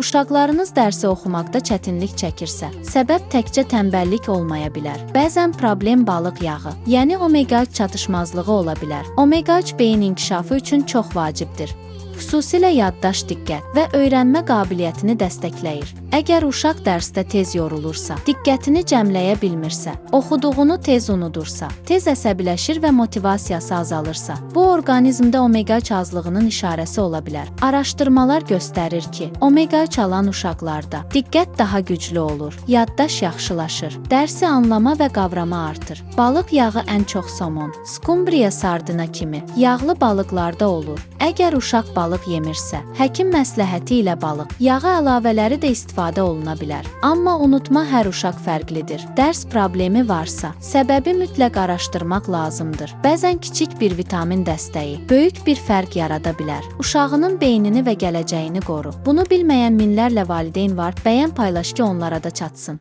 Uşaqlarınız dərsi oxumaqda çətinlik çəkirsə, səbəb təkcə tənbəllik olmaya bilər. Bəzən problem balıq yağı, yəni omega-3 çatışmazlığı ola bilər. Omega-3 beyin inkişafı üçün çox vacibdir. Xüsusilə yaddaş, diqqət və öyrənmə qabiliyyətini dəstəkləyir. Əgər uşaq dərsdə tez yorulursa, diqqətini cəmləyə bilmirsə, oxuduğunu tez unudursa, tez əsəbiləşir və motivasiyası azalırsa, bu orqanizmdə omega-3 azlığının işarəsi ola bilər. Araşdırmalar göstərir ki, omega-3 alan uşaqlarda diqqət daha güclü olur, yaddaş yaxşılaşır, dərsi anlama və qavrama artır. Balıq yağı ən çox somon, skumbriya, sardina kimi yağlı balıqlarda olur. Əgər uşaq balıq yemirsə, həkim məsləhəti ilə balıq yağı əlavələri də istifadə oluna bilər. Amma unutma, hər uşaq fərqlidir. Dərs problemi varsa, səbəbi mütləq araşdırmaq lazımdır. Bəzən kiçik bir vitamin dəstəyi böyük bir fərq yarada bilər. Uşağının beynini və gələcəyini qoru. Bunu bilməyən minlərlə valideyn var. Bəyən, paylaş ki, onlara da çatsın.